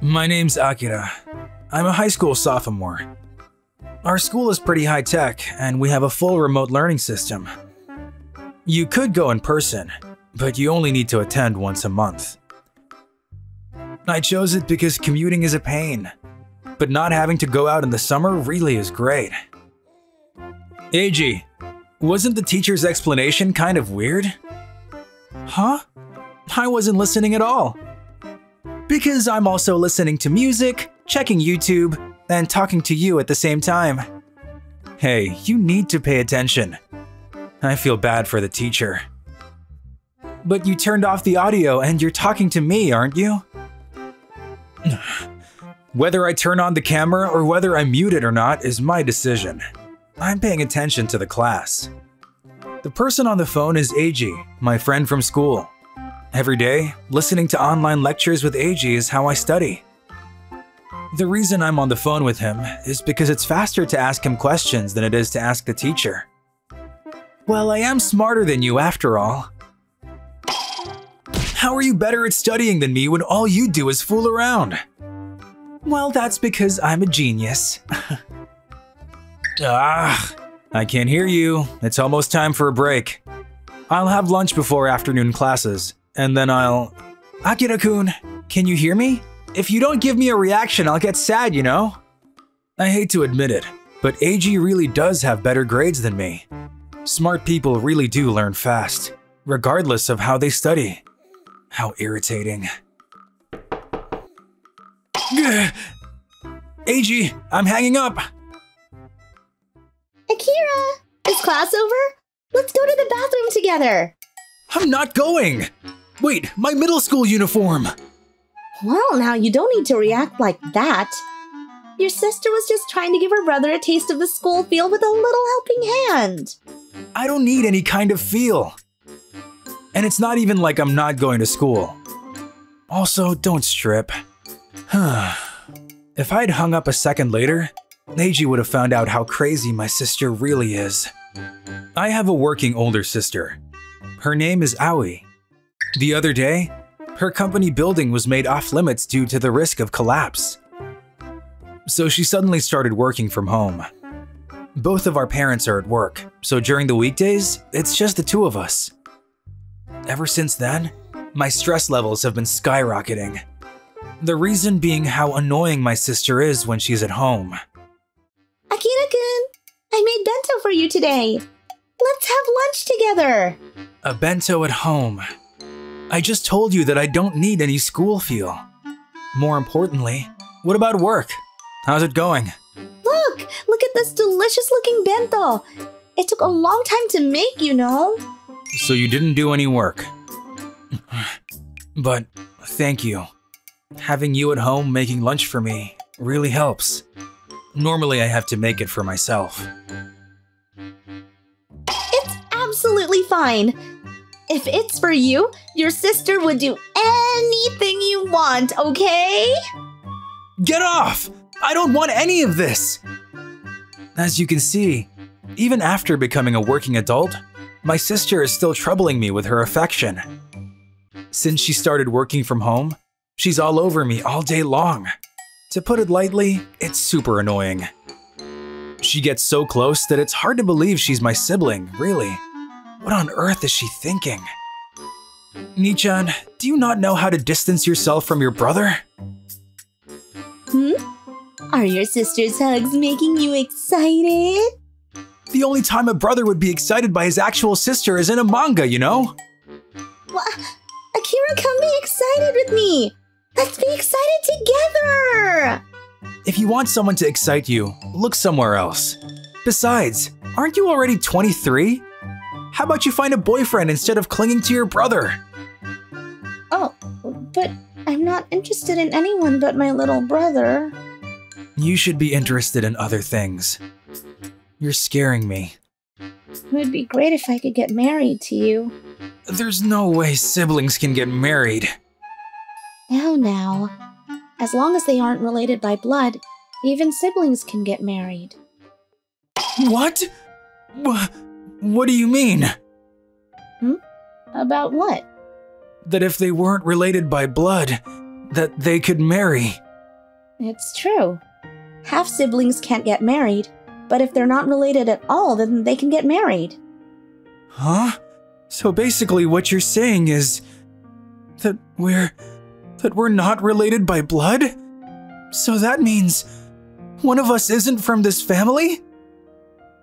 My name's Akira. I'm a high school sophomore. Our school is pretty high-tech, and we have a full remote learning system. You could go in person, but you only need to attend once a month. I chose it because commuting is a pain, but not having to go out in the summer really is great. Eiji, wasn't the teacher's explanation kind of weird? Huh? I wasn't listening at all. Because I'm also listening to music, checking YouTube, and talking to you at the same time. Hey, you need to pay attention. I feel bad for the teacher. But you turned off the audio and you're talking to me, aren't you? Whether I turn on the camera or whether I mute it or not is my decision. I'm paying attention to the class. The person on the phone is Eiji, my friend from school. Every day, listening to online lectures with Eiji is how I study. The reason I'm on the phone with him is because it's faster to ask him questions than it is to ask the teacher. Well, I am smarter than you after all. How are you better at studying than me when all you do is fool around? Well, that's because I'm a genius. I can't hear you. It's almost time for a break. I'll have lunch before afternoon classes, and then I'll… Akira-kun, can you hear me? If you don't give me a reaction, I'll get sad, you know? I hate to admit it, but Eiji really does have better grades than me. Smart people really do learn fast, regardless of how they study. How irritating. Eiji, I'm hanging up! Akira! Is class over? Let's go to the bathroom together! I'm not going! Wait, my middle school uniform! Well, now you don't need to react like that. Your sister was just trying to give her brother a taste of the school feel with a little helping hand. I don't need any kind of feel. And it's not even like I'm not going to school. Also, don't strip. If I'd hung up a second later, Eiji would have found out how crazy my sister really is. I have a working older sister. Her name is Aoi. The other day, her company building was made off-limits due to the risk of collapse. So she suddenly started working from home. Both of our parents are at work, so during the weekdays, it's just the two of us. Ever since then, my stress levels have been skyrocketing. The reason being how annoying my sister is when she's at home. Akira-kun, I made bento for you today. Let's have lunch together. A bento at home. I just told you that I don't need any school feel. More importantly, what about work? How's it going? Look at this delicious looking bento. It took a long time to make, you know. So you didn't do any work. But thank you. Having you at home making lunch for me really helps. Normally I have to make it for myself. It's absolutely fine. If it's for you, your sister would do anything you want, okay? Get off! I don't want any of this! As you can see, even after becoming a working adult, my sister is still troubling me with her affection. Since she started working from home, she's all over me all day long. To put it lightly, it's super annoying. She gets so close that it's hard to believe she's my sibling, really. What on earth is she thinking? Nii-chan, do you not know how to distance yourself from your brother? Are your sister's hugs making you excited? The only time a brother would be excited by his actual sister is in a manga, you know? Well, Akira, come be excited with me. Let's be excited together! If you want someone to excite you, look somewhere else. Besides, aren't you already 23? How about you find a boyfriend instead of clinging to your brother? Oh, but I'm not interested in anyone but my little brother. You should be interested in other things. You're scaring me. It would be great if I could get married to you. There's no way siblings can get married. Now. As long as they aren't related by blood, even siblings can get married. What? What do you mean? About what? That if they weren't related by blood, that they could marry. It's true. Half-siblings can't get married, but if they're not related at all, then they can get married. Huh? So basically what you're saying is that we're not related by blood? So that means one of us isn't from this family?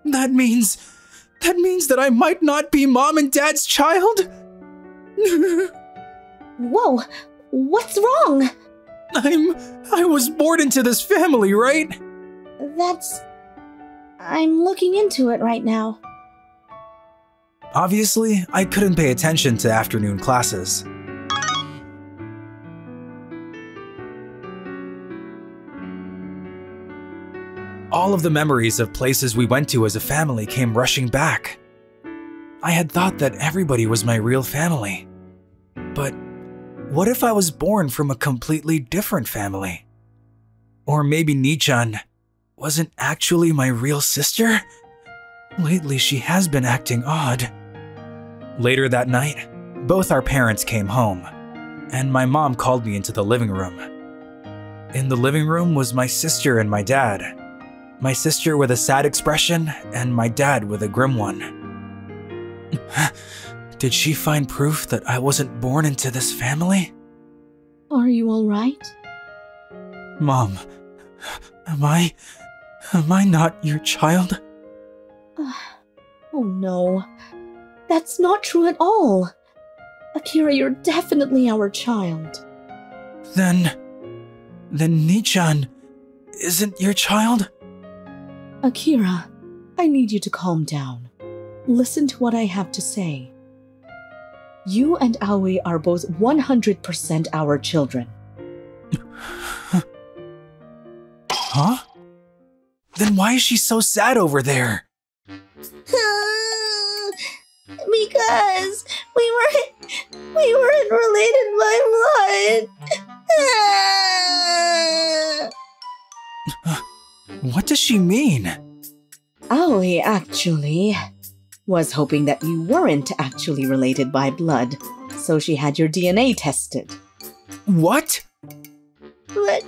That means that I might not be Mom and Dad's child? Whoa, what's wrong? I was born into this family, right? I'm looking into it right now. Obviously, I couldn't pay attention to afternoon classes. All of the memories of places we went to as a family came rushing back. I had thought that everybody was my real family. But what if I was born from a completely different family? Or maybe Nichan wasn't actually my real sister? Lately, she has been acting odd. Later that night, both our parents came home, and my mom called me into the living room. In the living room was my sister and my dad. My sister with a sad expression, and my dad with a grim one. Did she find proof that I wasn't born into this family? Are you all right? Mom, am I not your child? Oh no, that's not true at all. Akira, you're definitely our child. Then Nichan isn't your child? Akira, I need you to calm down. Listen to what I have to say. You and Aoi are both 100% our children. Huh? Then why is she so sad over there? Because we weren't related by blood. What does she mean? Aoi actually was hoping that you weren't actually related by blood, so she had your DNA tested. What? But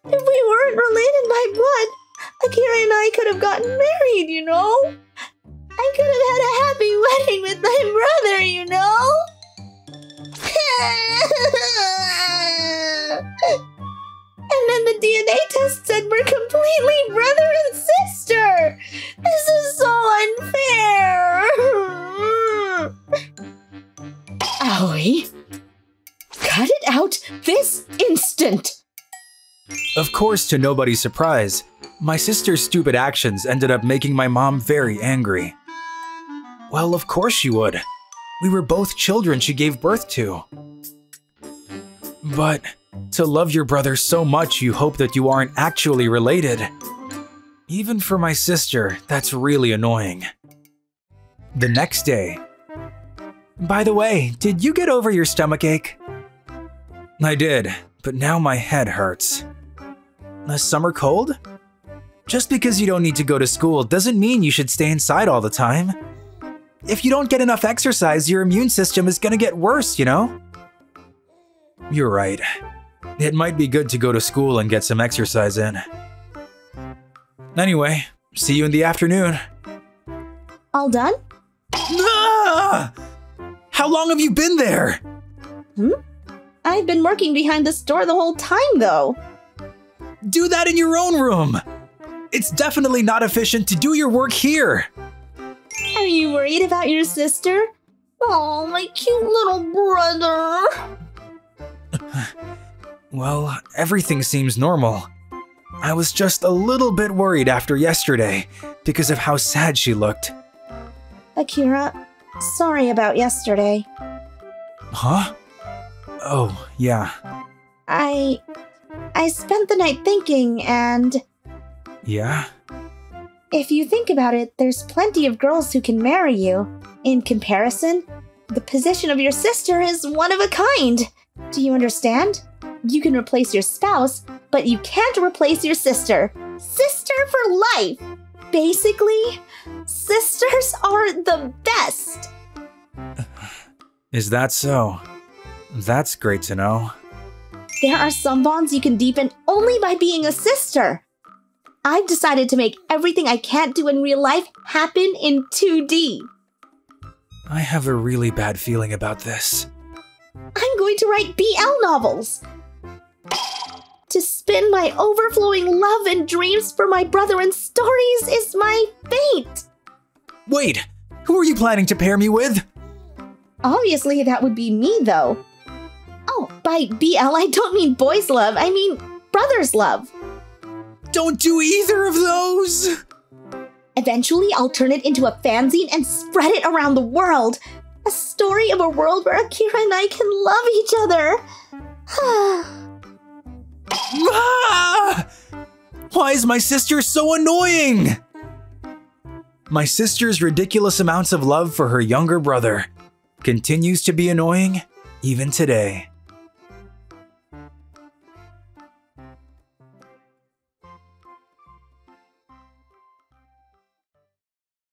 if we weren't related by blood, Akira and I could have gotten married, you know? I could have had a happy wedding with my brother, you know? And then the DNA test said we're completely brother and sister! This is so unfair! Aoi, cut it out this instant! Of course, to nobody's surprise, my sister's stupid actions ended up making my mom very angry. Well, of course she would. We were both children she gave birth to. But to love your brother so much you hope that you aren't actually related. Even for my sister, that's really annoying. The next day. By the way, did you get over your stomachache? I did, but now my head hurts. A summer cold? Just because you don't need to go to school doesn't mean you should stay inside all the time. If you don't get enough exercise, your immune system is gonna get worse, you know? You're right. It might be good to go to school and get some exercise in. Anyway, see you in the afternoon. All done? Ah! How long have you been there? I've been working behind this door the whole time, though. Do that in your own room. It's definitely not efficient to do your work here. Are you worried about your sister? Oh, my cute little brother. Well, everything seems normal. I was just a little bit worried after yesterday because of how sad she looked. Akira, sorry about yesterday. Huh? Oh, yeah. I spent the night thinking, and Yeah? if you think about it, there's plenty of girls who can marry you. In comparison, the position of your sister is one of a kind. Do you understand? You can replace your spouse, but you can't replace your sister. Sister for life! Basically, sisters are the best! Is that so? That's great to know. There are some bonds you can deepen only by being a sister. I've decided to make everything I can't do in real life happen in 2D. I have a really bad feeling about this. I'm going to write BL novels. To spin my overflowing love and dreams for my brother in stories is my fate. Wait, who are you planning to pair me with? Obviously, that would be me, though. Oh, by BL, I don't mean boys' love. I mean brother's love. Don't do either of those! Eventually, I'll turn it into a fanzine and spread it around the world. A story of a world where Akira and I can love each other. Ah! Why is my sister so annoying? My sister's ridiculous amounts of love for her younger brother continues to be annoying even today.